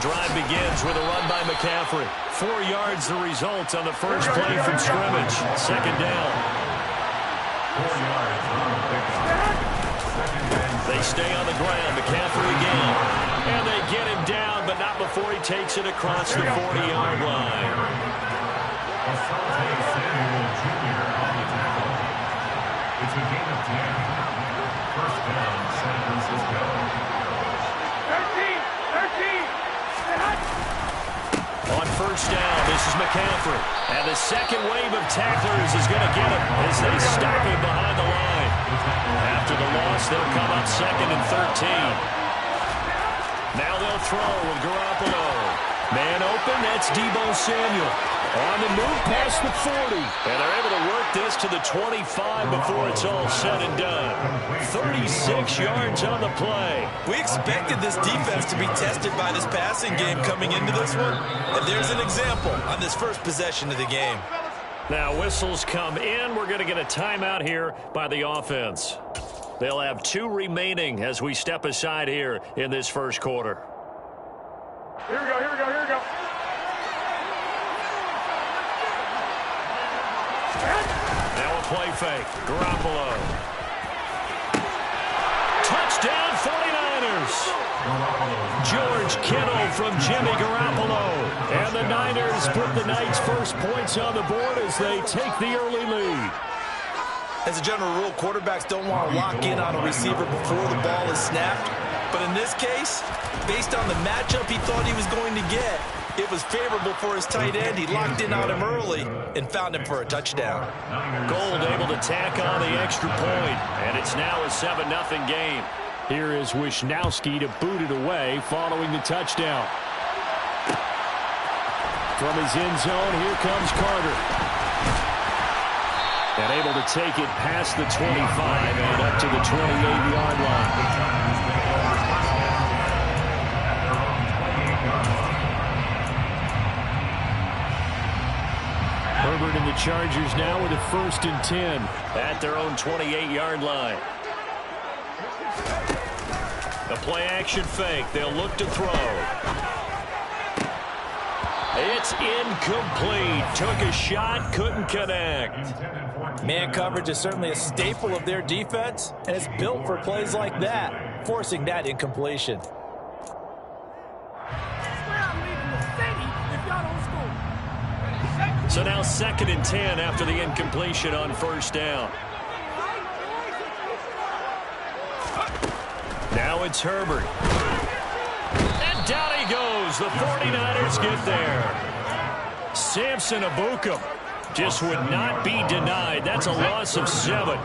drive begins with a run by McCaffrey. 4 yards the result on the first play from scrimmage. Second down. 4 yards. They stay on the ground. McCaffrey again. And they get him down, but not before he takes it across the 40-yard line. It's a gain of 10. First down, San Francisco. 13. On first down, this is McCaffrey. And the second wave of tacklers is going to get him as they stop him behind the line. After the loss, they'll come up second and 13. Now they'll throw with Garoppolo. Man open, that's Deebo Samuel. On the move past the 40. And they're able to work this to the 25 before it's all said and done. 36 yards on the play. We expected this defense to be tested by this passing game coming into this one. And there's an example on this first possession of the game. Now whistles come in. We're going to get a timeout here by the offense. They'll have 2 remaining as we step aside here in this first quarter. Here we go. Now a play fake. Garoppolo. Touchdown 49ers. George Kittle from Jimmy Garoppolo. And the Niners put the Knights' first points on the board as they take the early lead. As a general rule, quarterbacks don't want to lock in on a receiver before the ball is snapped. But in this case, based on the matchup he thought he was going to get, it was favorable for his tight end. He locked in on him early and found him for a touchdown. Gold able to tack on the extra point, and it's now a 7-0 game. Here is Wisnowski to boot it away following the touchdown. From his end zone, here comes Carter. And able to take it past the 25 and up to the 28-yard line. Herbert and the Chargers now with a 1st and 10 at their own 28-yard line. The play-action fake. They'll look to throw. It's incomplete. Took a shot, couldn't connect. Man coverage is certainly a staple of their defense, and it's built for plays like that, forcing that incompletion. So now 2nd and 10 after the incompletion on first down. Now it's Herbert. And down he goes. The 49ers get there. Samson Ebukam just would not be denied. That's a loss of 7.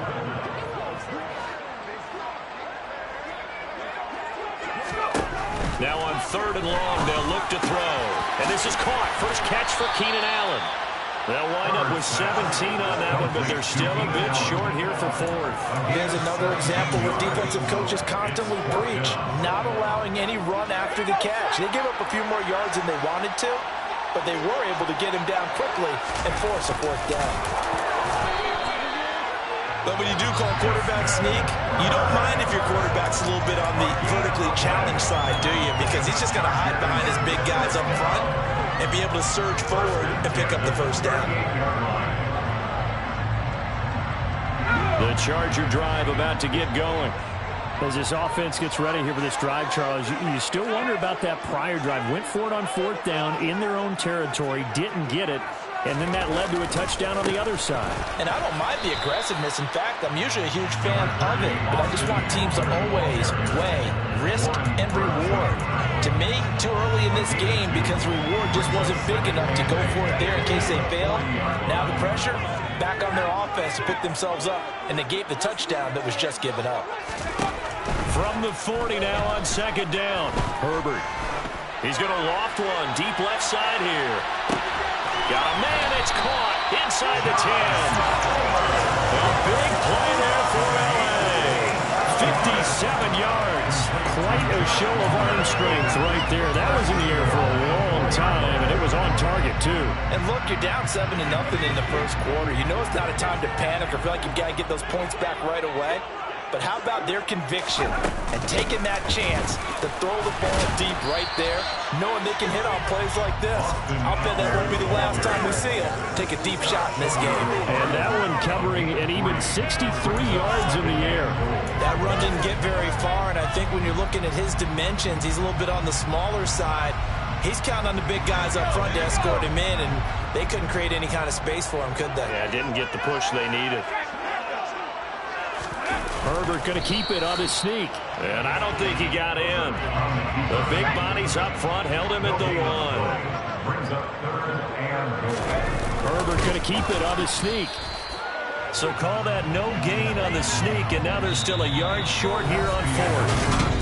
Now on 3rd and long, they'll look to throw. And this is caught. First catch for Keenan Allen. They'll wind up with 17 on that one, but they're still a bit short here for 4th. There's another example where defensive coaches constantly preach, not allowing any run after the catch. They gave up a few more yards than they wanted to, but they were able to get him down quickly and force a 4th down. But when you do call quarterback sneak, you don't mind if your quarterback's a little bit on the vertically challenged side, do you? Because he's just going to hide behind his big guys up front and be able to surge forward and pick up the 1st down. The Charger drive about to get going. As this offense gets ready here for this drive, Charles, you still wonder about that prior drive. Went for it on 4th down in their own territory, didn't get it, and then that led to a touchdown on the other side. And I don't mind the aggressiveness. In fact, I'm usually a huge fan of it, but I just want teams to always weigh risk and reward. To me, too early in this game because the reward just wasn't big enough to go for it there in case they failed. Now the pressure back on their offense to pick themselves up, and they gave the touchdown that was just given up. From the 40 now on 2nd down. Herbert. He's going to loft one deep left side here. Got a man, it's caught inside the 10. A big play there for L.A. 57 yards. Quite a show of arm strength right there. That was in the air for a long time, and it was on target, too. And look, you're down 7-0 in the first quarter. You know it's not a time to panic or feel like you've got to get those points back right away. But how about their conviction and taking that chance to throw the ball deep right there, knowing they can hit on plays like this? I'll bet that won't be the last time we see them take a deep shot in this game. And that one covering an even 63 yards in the air. That run didn't get very far, and I think when you're looking at his dimensions, he's a little bit on the smaller side. He's counting on the big guys up front to escort him in, and they couldn't create any kind of space for him, could they? Yeah, didn't get the push they needed. Herbert going to keep it on his sneak. And I don't think he got in. The big bodies up front held him at the 1. Herbert going to keep it on his sneak. So call that no gain on the sneak, and now they're still a yard short here on 4th.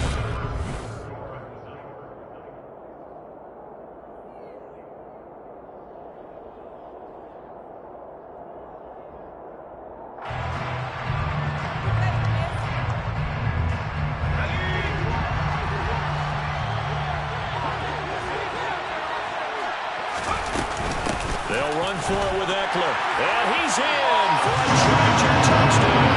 They'll run for it with Eckler. And he's in for a Charger touchdown.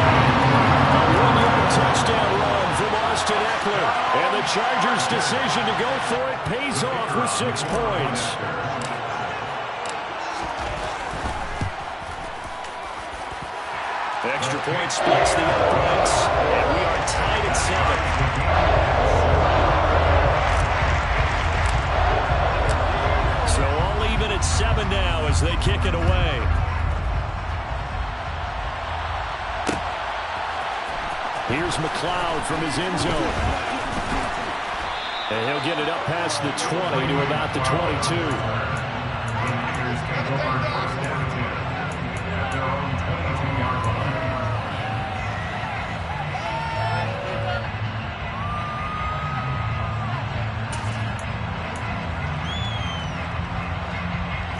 A 1-yard touchdown run from Austin Eckler. And the Chargers' decision to go for it pays off with 6 points. Extra point splits the uprights. And we are tied at 7. So all even at 7 now as they kick it away. Here's McLeod from his end zone. And he'll get it up past the 20 to about the 22.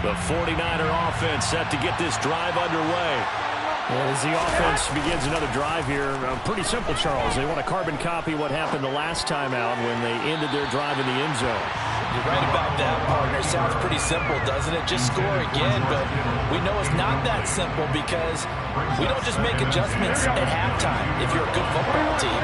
The 49er offense set to get this drive underway. As the offense begins another drive here, pretty simple, Charles. They want to carbon copy what happened the last time out when they ended their drive in the end zone. You're right about that, partner. Sounds pretty simple, doesn't it? Just score again, but we know it's not that simple because we don't just make adjustments at halftime if you're a good football team.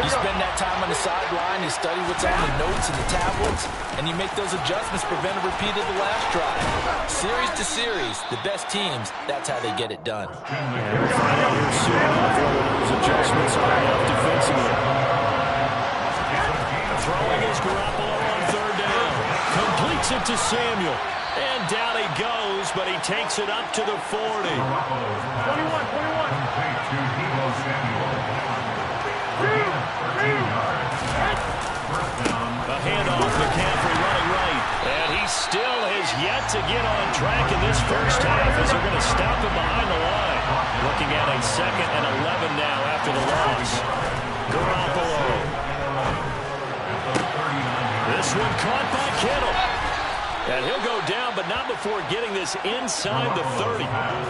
You spend that time on the sideline, you study what's on the notes and the tablets, and you make those adjustments, prevent a repeat of the last drive. Series to series, the best teams, that's how they get it done. And we'll find out here soon before those adjustments are enough defensively. Throwing is Garoppolo on 3rd down. Completes it to Samuel. And down he goes, but he takes it up to the 40. 21. A handoff, McCaffrey running right. And he still has yet to get on track in this first half as they're going to stop him behind the line. Looking at a 2nd and 11 now after the loss. Garoppolo. This one caught by Kittle. And he'll go down, but not before getting this inside the 30.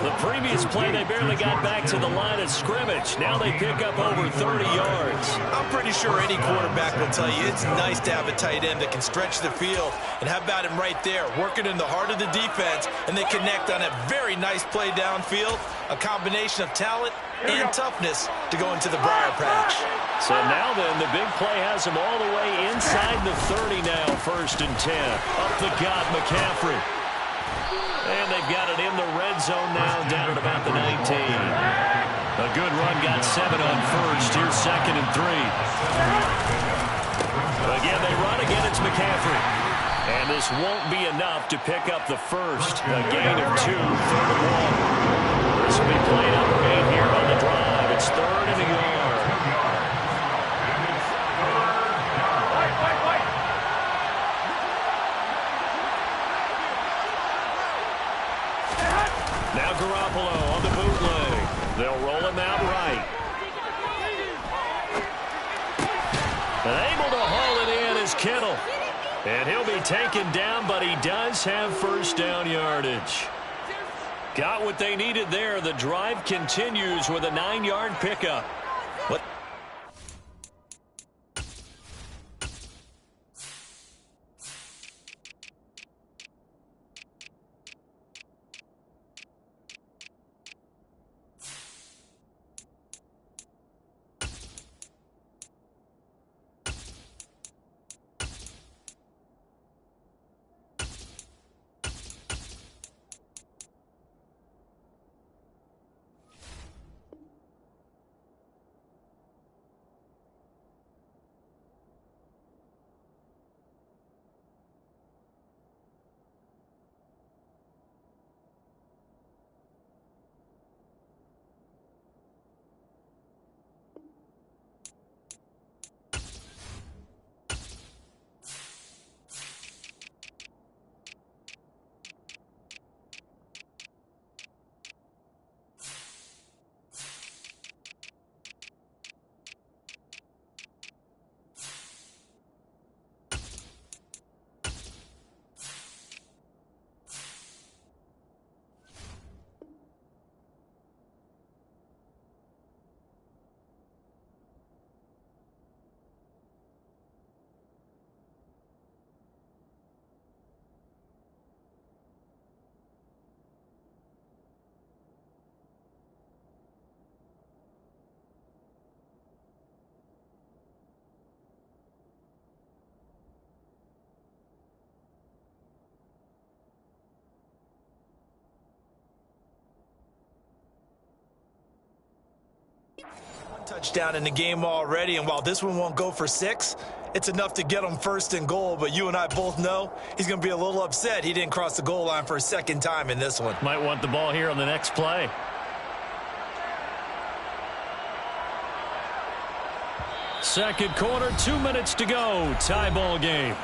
The previous play, they barely got back to the line of scrimmage. Now they pick up over 30 yards. I'm pretty sure any quarterback will tell you it's nice to have a tight end that can stretch the field. And how about him right there, working in the heart of the defense, and they connect on a very nice play downfield, a combination of talent and toughness to go into the briar patch. So now then, the big play has him all the way inside the 30 now, 1st and 10. Up the gut, McCaffrey. And they've got it in the red zone now, down at about the 19. A good run, got 7 on 1st. Here's 2nd and 3. Again, they run again, it's McCaffrey. And this won't be enough to pick up the first. A gain of 2, 3rd and 1. This will be played up right here on the drive. It's 3rd and a yard. Now Garoppolo on the bootleg. They'll roll him out right. And able to haul it in is Kittle. And he'll be taken down, but he does have 1st down yardage. Got what they needed there. The drive continues with a 9-yard pickup. What? Touchdown in the game already, and while this one won't go for 6, it's enough to get him first and goal, but you and I both know he's going to be a little upset he didn't cross the goal line for a second time in this one. Might want the ball here on the next play. Second quarter, 2 minutes to go. Tie ball game.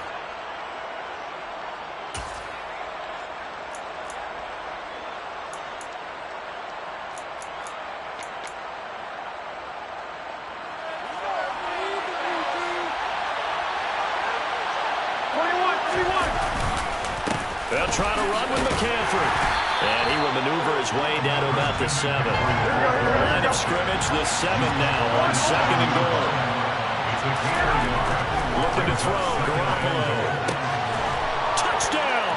They'll try to run with McCaffrey. And he will maneuver his way down to about the 7. Line of scrimmage, the 7 now on second and goal. Looking to throw, Garoppolo. Touchdown!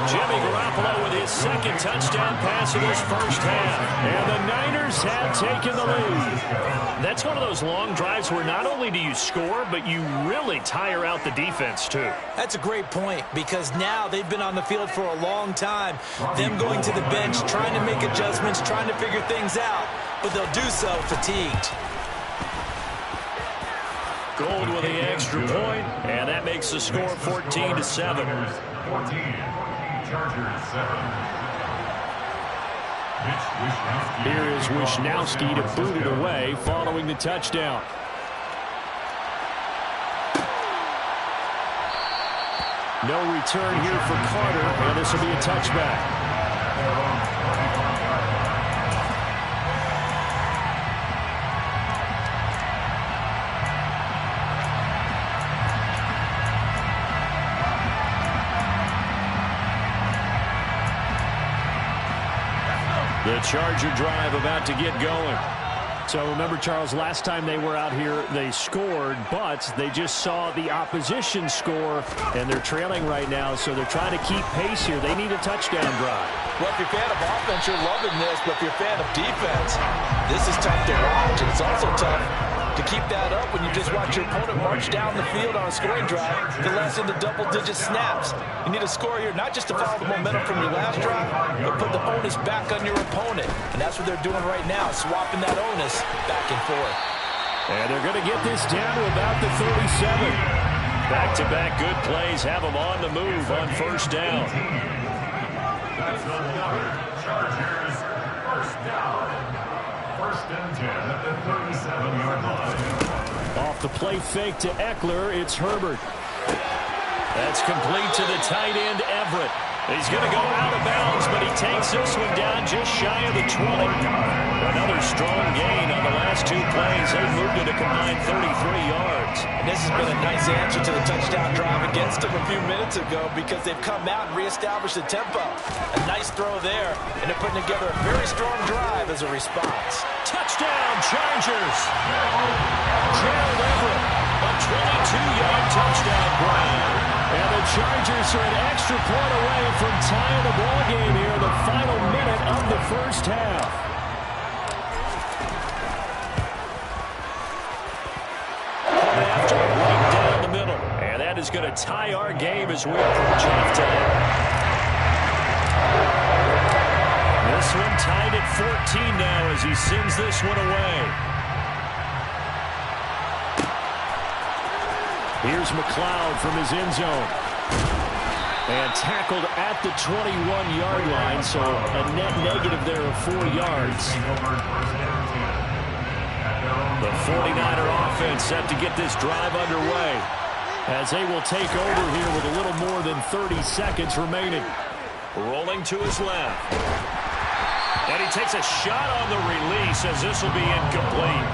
Jimmy Garoppolo with his second touchdown pass of this first half. And the Niners have taken the lead. That's one of those long drives where not only do you score, but you really tire out the defense, too. That's a great point, because now they've been on the field for a long time. Them going to the bench, trying to make adjustments, trying to figure things out, but they'll do so fatigued. Gold with the extra point, and that makes the score 14-7. 14. Chargers 7. Here is Wishnowski to boot it away following the touchdown. No return here for Carter, and this will be a touchback. The Charger drive about to get going. So remember, Charles, last time they were out here, they scored, but they just saw the opposition score, and they're trailing right now, so they're trying to keep pace here. They need a touchdown drive. Well, if you're a fan of offense, you're loving this, but if you're a fan of defense, this is tough to watch, and it's also tough to keep that up when you just watch your opponent march down the field on a scoring drive to less than the double-digit snaps. You need a score here, not just to follow the momentum from your last drive, but put the onus back on your opponent. And that's what they're doing right now, swapping that onus back and forth. And they're going to get this down to about the 37. Back-to-back good plays have them on the move on first down. That's another Chargers first down. First and 10 at the 37-yard line. Off the play fake to Eckler, it's Herbert. That's complete to the tight end, Everett. He's going to go out of bounds, but he takes this one down just shy of the 20. Another strong gain on the last 2 plays. They moved it a combined 33 yards. And this has been a nice answer to the touchdown drive against them a few minutes ago, because they've come out and reestablished the tempo. A nice throw there, and they're putting together a very strong drive as a response. Touchdown, Chargers! Gerald Everett, a 22-yard touchdown grab. And the Chargers are an extra point away from tying the ball game here in the final minute of the first half. After right down the middle. And that is going to tie our game as we approach halftime. This one tied at 14 now as he sends this one away. Here's McLeod from his end zone. And tackled at the 21-yard line, so a net negative there of 4 yards. The 49er offense set to get this drive underway, as they will take over here with a little more than 30 seconds remaining. Rolling to his left. And he takes a shot on the release, as this will be incomplete.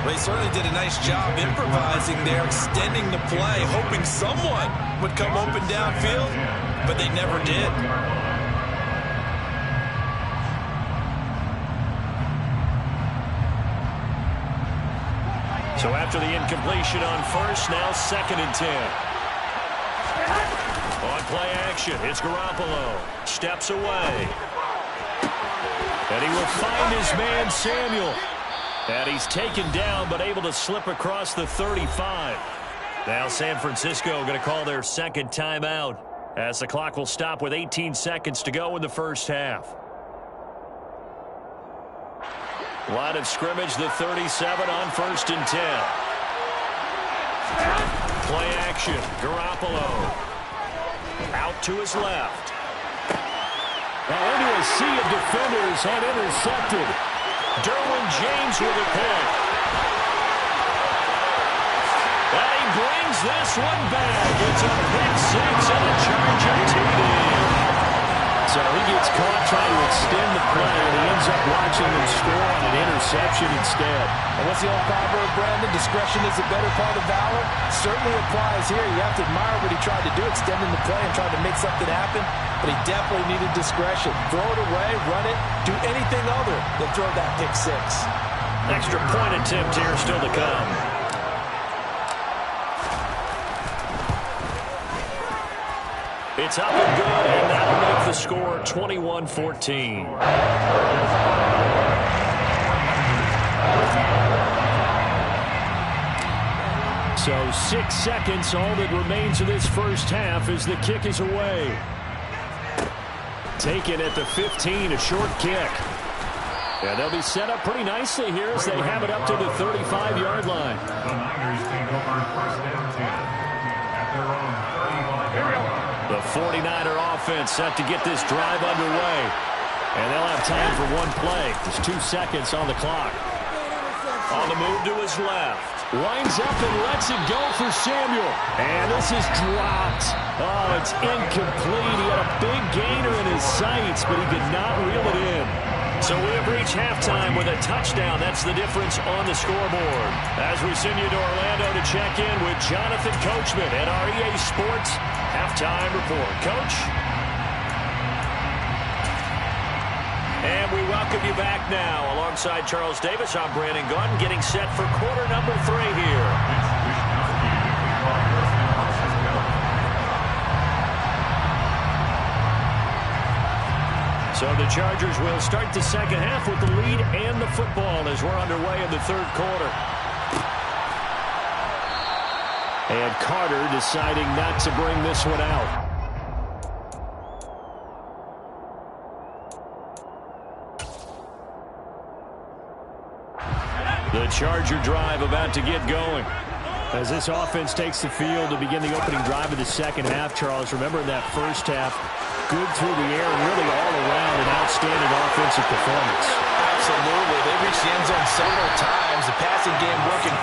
They certainly did a nice job improvising there, extending the play, hoping someone would come open downfield, but they never did. So after the incompletion on first, now second and 10. On play action, it's Garoppolo. Steps away. And he will find his man, Samuel. And he's taken down, but able to slip across the 35. Now San Francisco going to call their second timeout, as the clock will stop with 18 seconds to go in the first half. Line of scrimmage, the 37 on 1st and 10. Play action. Garoppolo. Out to his left. Into a sea of defenders and intercepted. Derwin James with a pick. And he brings this one back. It's a pick six and a Charger TD. So he gets caught trying to extend the play, and he ends up watching them score on an interception instead. And what's the old proverb, Brandon? Discretion is the better part of valor. Certainly applies here. You have to admire what he tried to do, extending the play and trying to make something happen. But he definitely needed discretion. Throw it away, run it, do anything other than throw that pick six. Extra point attempt here still to come. It's up and good, and that'll make the score 21-14. So 6 seconds, all that remains of this first half as the kick is away. Taken at the 15, a short kick. Yeah, they'll be set up pretty nicely here as they have it up to the 35-yard line. The Niners take over 1st and 10 at their own 35-yard line. The 49er offense set to get this drive underway. And they'll have time for one play. There's 2 seconds on the clock. On the move to his left. Winds up and lets it go for Samuel. And this is dropped. Oh, it's incomplete. He had a big gainer in his sights, but he could not reel it in. So we have reached halftime with a touchdown. That's the difference on the scoreboard. As we send you to Orlando to check in with Jonathan Coachman at our EA Sports Halftime Report. Coach? And we welcome you back now. Alongside Charles Davis, I'm Brandon Gunn, getting set for quarter number 3 here. So the Chargers will start the second half with the lead and the football as we're underway in the third quarter. And Carter deciding not to bring this one out. The Charger drive about to get going. As this offense takes the field to begin the opening drive of the second half, Charles, remember in that first half, good through the air and really all around an outstanding offensive performance. Absolutely. They reached the end zone several times. The passing game working.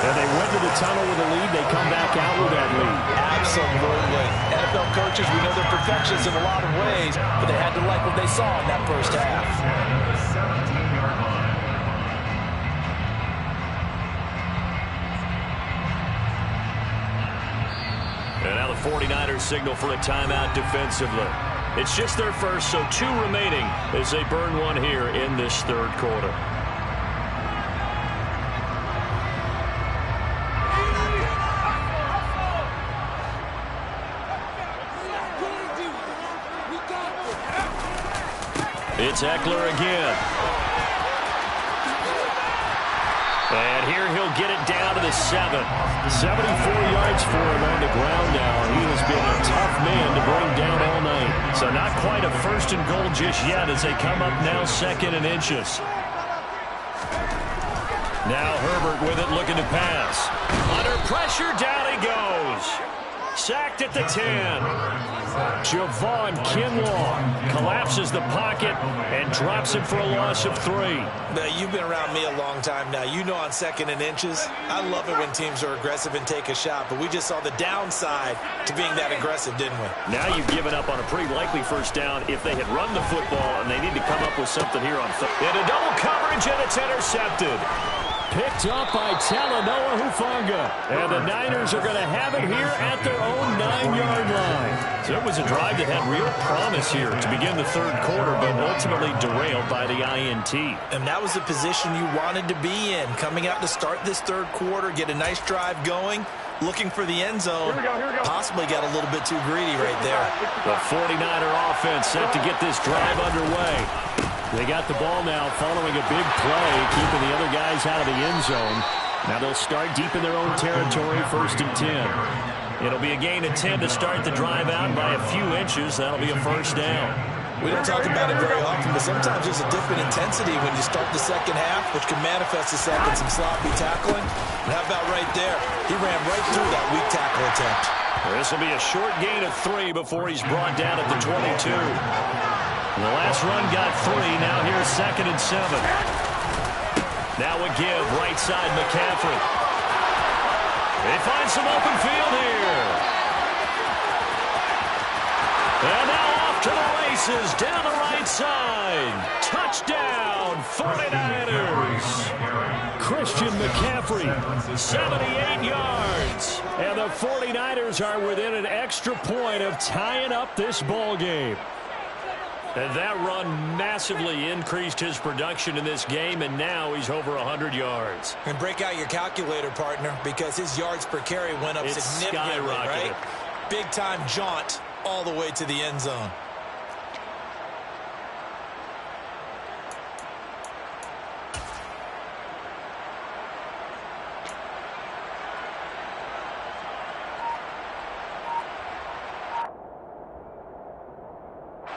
And they went to the tunnel with a lead. They come back out with that lead. Absolutely. NFL coaches, we know they're perfectionists in a lot of ways, but they had to like what they saw in that first half. And now the 49ers signal for a timeout defensively. It's just their first, so 2 remaining as they burn one here in this third quarter. It's Eckler again. And here he'll get it down to the 7. 74 yards for him on the ground now. He has been a tough man to bring down all night. So not quite a 1st and goal just yet as they come up now 2nd and inches. Now Herbert with it looking to pass. Under pressure, down he goes. Sacked at the 10. Javon Kinlaw collapses the pocket and drops him for a loss of 3. Now, you've been around me a long time now. You know on 2nd and inches, I love it when teams are aggressive and take a shot, but we just saw the downside to being that aggressive, didn't we? Now you've given up on a pretty likely first down if they had run the football, and they need to come up with something here on third. Into double coverage, and it's intercepted. Picked up by Talanoa Hufanga. And the Niners are going to have it here at their own 9-yard line. So it was a drive that had real promise here to begin the third quarter, but ultimately derailed by the INT. And that was the position you wanted to be in. Coming out to start this third quarter, get a nice drive going, looking for the end zone. Here we go. Possibly got a little bit too greedy right there. The 49er offense set to get this drive underway. They got the ball now following a big play, keeping the other guys out of the end zone. Now they'll start deep in their own territory, 1st and 10. It'll be a gain of 10 to start the drive out by a few inches. That'll be a first down. We don't talk about it very often, but sometimes there's a dip in intensity when you start the second half, which can manifest itself in some sloppy tackling. And how about right there? He ran right through that weak tackle attempt. This will be a short gain of 3 before he's brought down at the 22. The last run got 3. Now here's 2nd and 7. Now a give, right side McCaffrey. They find some open field here. And now off to the races, down the right side. Touchdown, 49ers. Christian McCaffrey, 78 yards. and the 49ers are within an extra point of tying up this ball game. And that run massively increased his production in this game, and now he's over 100 yards. And break out your calculator, partner, because his yards per carry went up significantly, right? Big-time jaunt all the way to the end zone.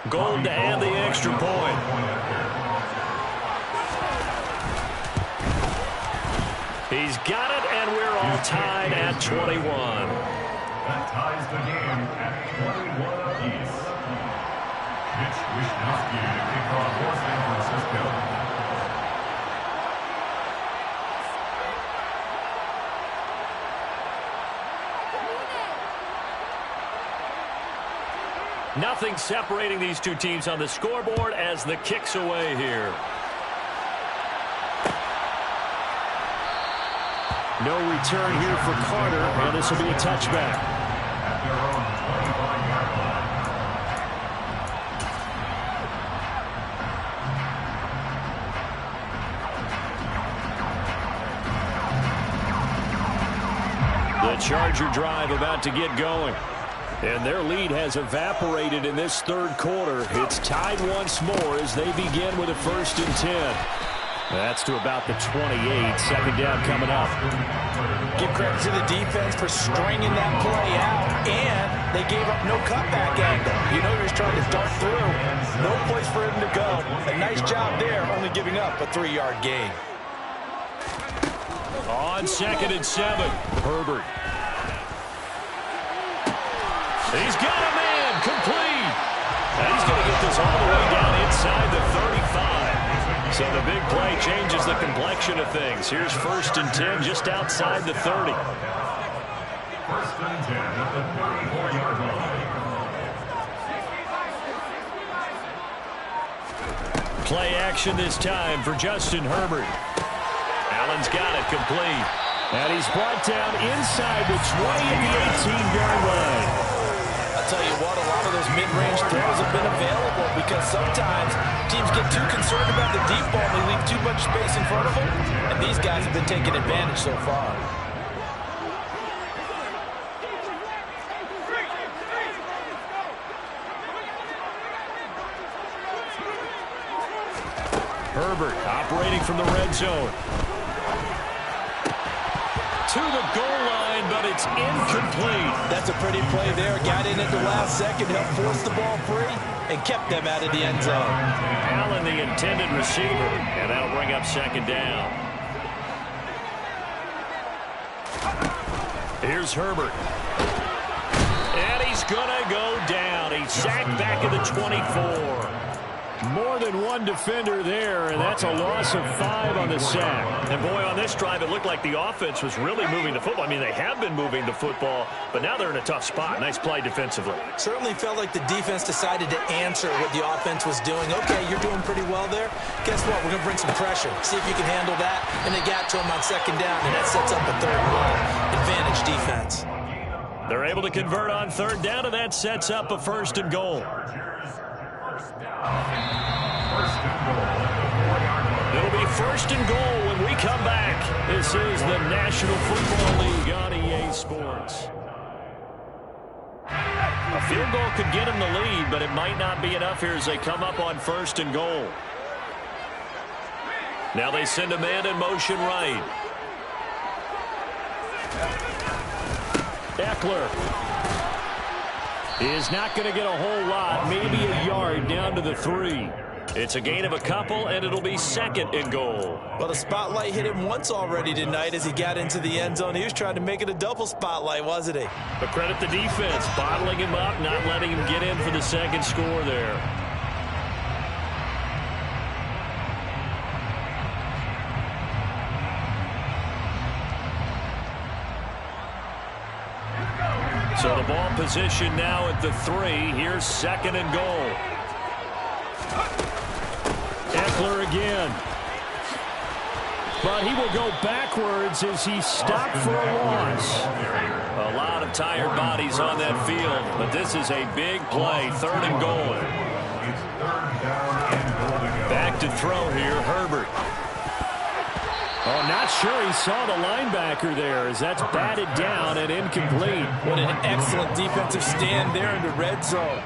Gold to add the extra point. He's got it, and we're all tied at 21. That ties the game at 21 apiece. Mitch Wishnowsky to kick off for San Francisco. Nothing separating these two teams on the scoreboard as the kick's away here. No return here for Carter, and this will be a touchback. At their own 25-yard line. The Charger drive about to get going. And their lead has evaporated in this third quarter. It's tied once more as they begin with a 1st and 10. That's to about the 28. Second down coming up. Give credit to the defense for stringing that play out, and they gave up no cutback angle. You know he was trying to dart through. No place for him to go. A nice job there, only giving up a 3-yard gain. On 2nd and 7, Herbert. He's got a man complete. And he's going to get this all the way down inside the 35. So the big play changes the complexion of things. Here's 1st and 10 just outside the 30. 1st and 10 at the 34-yard line. Play action this time for Justin Herbert. Allen's got it complete. And he's brought down inside the 20 at the 18-yard line. I'll tell you what, a lot of those mid-range throws have been available because sometimes teams get too concerned about the deep ball and they leave too much space in front of them, and these guys have been taking advantage so far. Herbert operating from the red zone. To the goal line, but it's incomplete. That's a pretty play there. Got in at the last second, helped force the ball free, and kept them out of the end zone. Allen, the intended receiver, and that'll bring up 2nd down. Here's Herbert. is going to go down. He's sacked back at the 24. More than one defender there, and that's a loss of 5 on the sack. And boy, on this drive, it looked like the offense was really moving the football. I mean, they have been moving the football, but now they're in a tough spot. Nice play defensively. Certainly felt like the defense decided to answer what the offense was doing. Okay, you're doing pretty well there. Guess what? We're going to bring some pressure. See if you can handle that. And they got to him on second down, and that sets up a 3rd and 1. Advantage defense. They're able to convert on 3rd down, and that sets up a 1st and goal. It'll be 1st and goal when we come back. This is the National Football League on EA Sports. A field goal could get them the lead, but it might not be enough here as they come up on 1st and goal. Now they send a man in motion right. Eckler is not going to get a whole lot, maybe a yard down to the 3. It's a gain of a couple, and it'll be 2nd and goal. Well, the spotlight hit him once already tonight as he got into the end zone. He was trying to make it a double spotlight, wasn't he? But credit the defense, bottling him up, not letting him get in for the 2nd score there. So the ball position now at the 3. Here's 2nd and goal. Eckler again. But he will go backwards as he stopped for a loss. A lot of tired bodies on that field, but this is a big play. 3rd and goal. Back to throw here, Herbert. Oh, not sure he saw the linebacker there as that's batted down and incomplete. What an excellent defensive stand there in the red zone.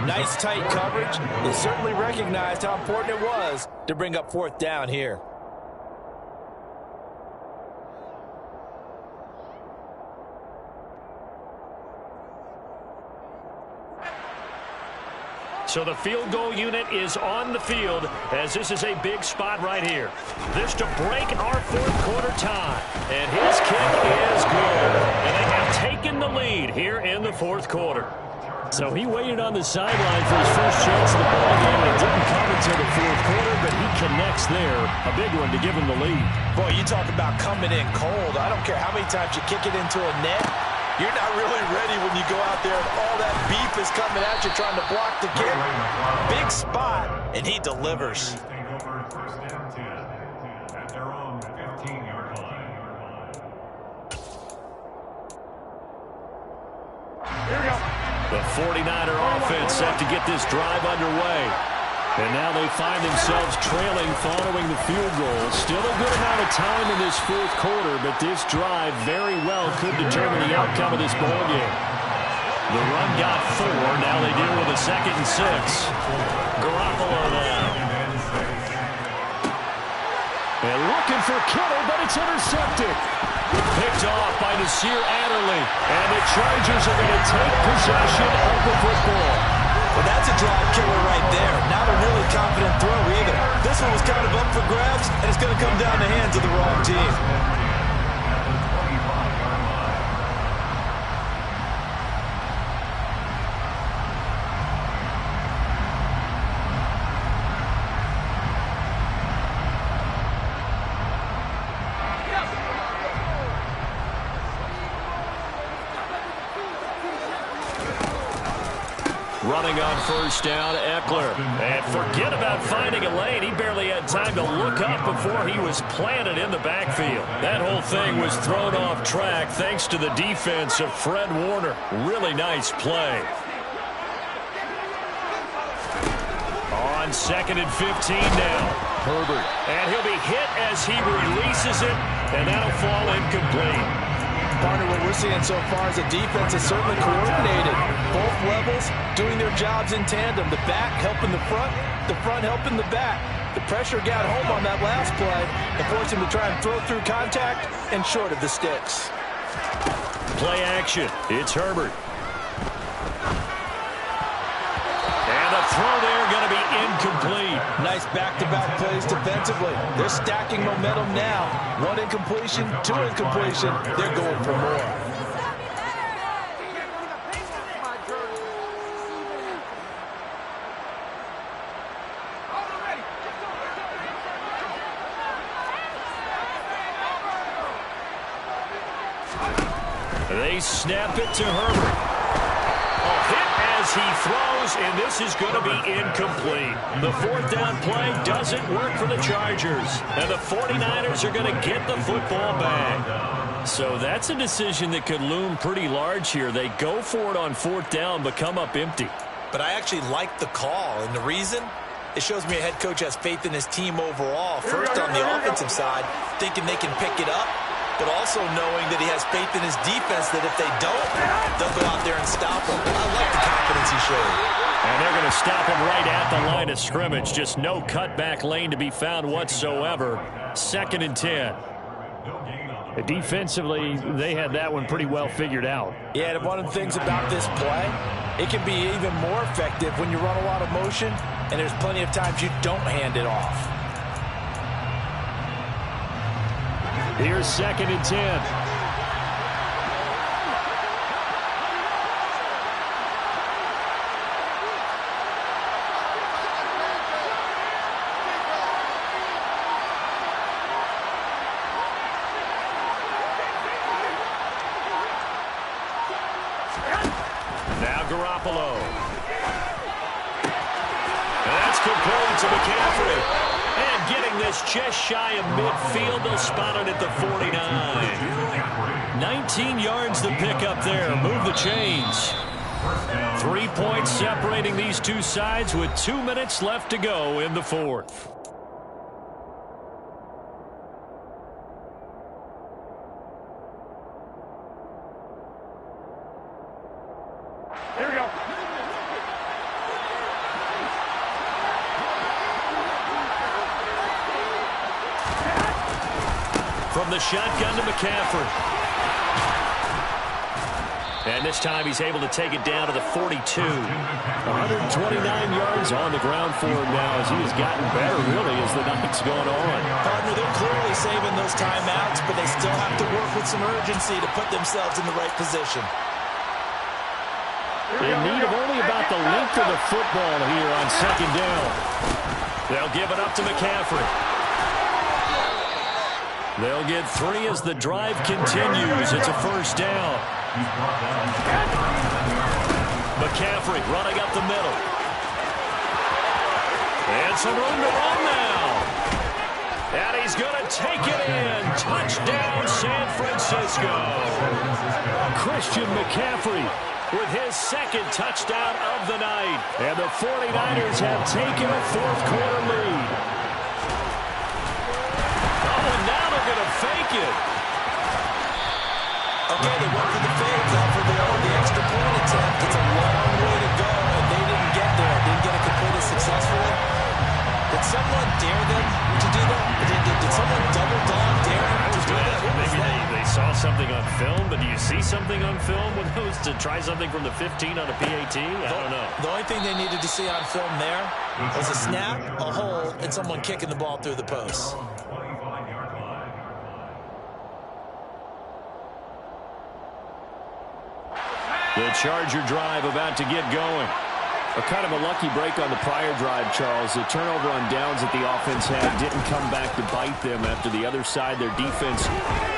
Nice tight coverage. They certainly recognized how important it was to bring up 4th down here. So the field goal unit is on the field as this is a big spot right here. This to break our 4th quarter tie. And his kick is good. And they have taken the lead here in the 4th quarter. So he waited on the sideline for his first chance of the ball game, and it didn't come until the 4th quarter, but he connects there. A big one to give him the lead. Boy, you talk about coming in cold. I don't care how many times you kick it into a net. You're not really ready when you go out there and all that beef is coming at you trying to block the kick. Big spot, and he delivers. The 49er offense set to get this drive underway. And now they find themselves trailing following the field goal. Still a good amount of time in this 4th quarter, but this drive very well could determine the outcome of this ballgame. The run got 4. Now they deal with a 2nd and 6. Garoppolo now. And looking for Kittle, but it's intercepted. Picked off by Nasir Adderley. And the Chargers are going to take possession of the football. Well, that's a drive killer right there. Not a really confident throw either. This one was kind of up for grabs, and it's going to come down the hands of the wrong team. Running on 1st down, Eckler. And forget about finding a lane. He barely had time to look up before he was planted in the backfield. That whole thing was thrown off track thanks to the defense of Fred Warner. Really nice play. On 2nd and 15 now. Herbert. And he'll be hit as he releases it, and that'll fall incomplete. Partner, what we're seeing so far is the defense is certainly coordinated. Both levels doing their jobs in tandem. The back helping the front helping the back. The pressure got home on that last play and forced him to try and throw through contact and short of the sticks. Play action. It's Herbert. And the throw there going to be incomplete. Nice back-to-back plays defensively. They're stacking momentum now. 1 incompletion, 2 incompletion. They're going for more. They snap it to Herbert. A hit as he throws, and this is going to be incomplete. The fourth down play doesn't work for the Chargers, and the 49ers are going to get the football back. So that's a decision that could loom pretty large here. They go for it on fourth down, but come up empty. But I actually like the call, and the reason? It shows me a head coach has faith in his team overall. First on the offensive side, thinking they can pick it up, but also knowing that he has faith in his defense that if they don't, they'll go out there and stop him. I like the confidence he showed. And they're going to stop him right at the line of scrimmage. Just no cutback lane to be found whatsoever. 2nd and 10. Defensively, they had that one pretty well figured out. Yeah, and one of the things about this play, it can be even more effective when you run a lot of motion, and there's plenty of times you don't hand it off. Here's 2nd and 10. That's complete to McCaffrey. And getting this just shy of midfield, they'll spot it at the 49. 19 yards to pick up there. Move the chains. 3 points separating these two sides with 2 minutes left to go in the fourth. Here we go. From the shotgun to McCaffrey. And this time he's able to take it down to the 42. 129 yards on the ground for him now as he has gotten better, really, as the night's gone on. Partner, they're clearly saving those timeouts, but they still have to work with some urgency to put themselves in the right position. In need of only about the length of the football here on 2nd down. They'll give it up to McCaffrey. They'll get 3 as the drive continues. It's a first down. McCaffrey running up the middle. And some room to run now. And he's going to take it in. Touchdown, San Francisco. Christian McCaffrey with his 2nd touchdown of the night. And the 49ers have taken a fourth-quarter lead. Oh, and now they're going to fake it. Okay, they went for the fake. Now for the extra point attempt. It's a long way to go, and they didn't get there. Didn't get it completed successfully. Did someone dare them to do that? Did someone double dog dare them to do that? Maybe they saw something on film, but do you see something on film with those to try something from the 15 on a PAT? I don't know. The only thing they needed to see on film there was a snap, a hole, and someone kicking the ball through the post. The Charger drive about to get going. A kind of a lucky break on the prior drive, Charles. The turnover on downs that the offense had didn't come back to bite them after the other side. Their defense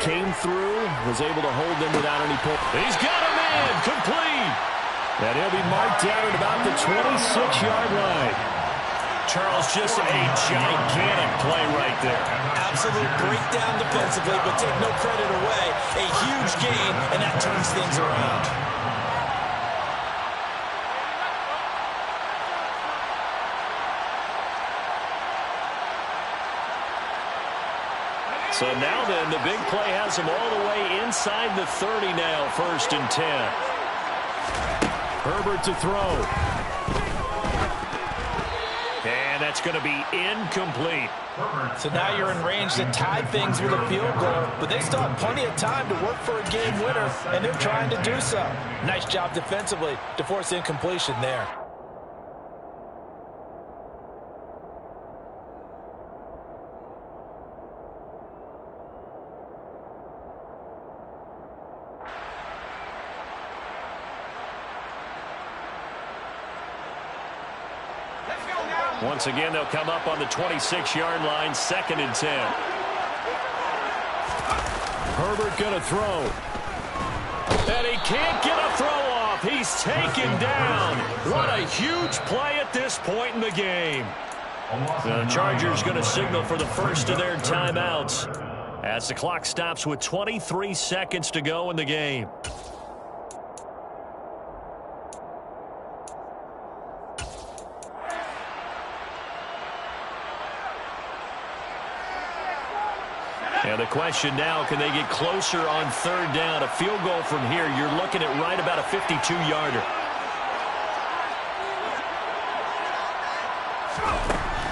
came through, was able to hold them without any points. He's got a man, complete. And he'll be marked down at about the 26-yard line. Charles, just a gigantic play right there. Absolute breakdown defensively, but take no credit away. A huge gain, and that turns things around. So now then, the big play has him all the way inside the 30 now, 1st and 10. Herbert to throw. And that's going to be incomplete. So now you're in range to tie things with a field goal, but they still have plenty of time to work for a game winner, and they're trying to do so. Nice job defensively to force incompletion there. Once again, they'll come up on the 26-yard line, 2nd and 10. Herbert going to throw. And he can't get a throw off. He's taken down. What a huge play at this point in the game. The Chargers going to signal for the first of their timeouts as the clock stops with 23 seconds to go in the game. And the question now, can they get closer on third down? A field goal from here, you're looking at right about a 52-yarder.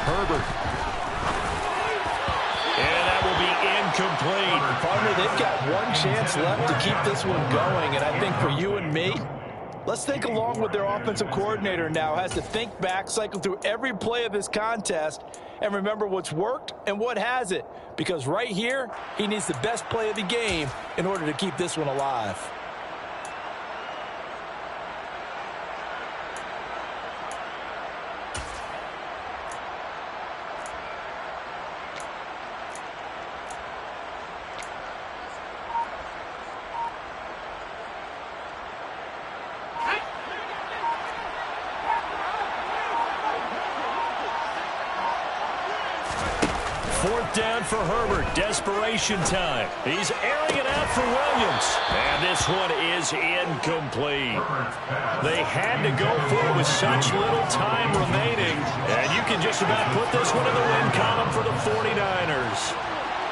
Herbert. And that will be incomplete. Partner, they've got one chance left to keep this one going. And I think for you and me, let's think along with their offensive coordinator now. Has to think back, cycle through every play of this contest, and remember what's worked and what hasn't. Because right here, he needs the best play of the game in order to keep this one alive. Fourth down for Herbert. Desperation time. He's airing it out for Williams. And this one is incomplete. They had to go for it with such little time remaining. And you can just about put this one in the win column for the 49ers.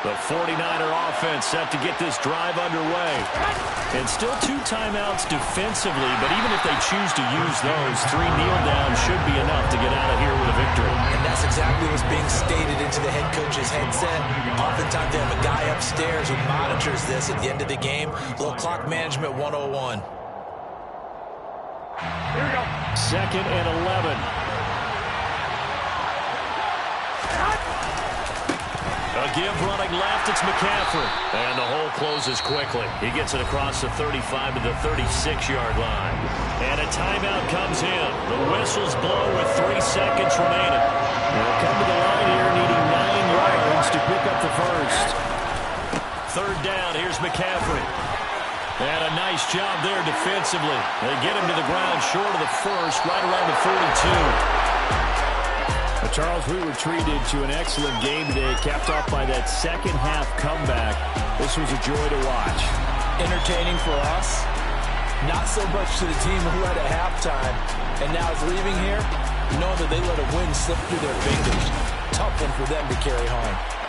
The 49er offense set to get this drive underway. And still 2 timeouts defensively, but even if they choose to use those, 3 kneel downs should be enough to get out of here with a victory. And that's exactly what's being stated into the head coach's headset. Oftentimes they have a guy upstairs who monitors this at the end of the game. A little clock management 101. Here we go. 2nd and 11. A give running left, it's McCaffrey. And the hole closes quickly. He gets it across the 35 to the 36-yard line. And a timeout comes in. The whistles blow with 3 seconds remaining. They'll come to the line here needing 9 yards to pick up the first. Third down, here's McCaffrey. And a nice job there defensively. They get him to the ground short of the first, right around the 42. Charles, we were treated to an excellent game today, capped off by that second-half comeback. This was a joy to watch. Entertaining for us, not so much to the team who led at halftime, and now is leaving here knowing that they let a win slip through their fingers. Tough one for them to carry home.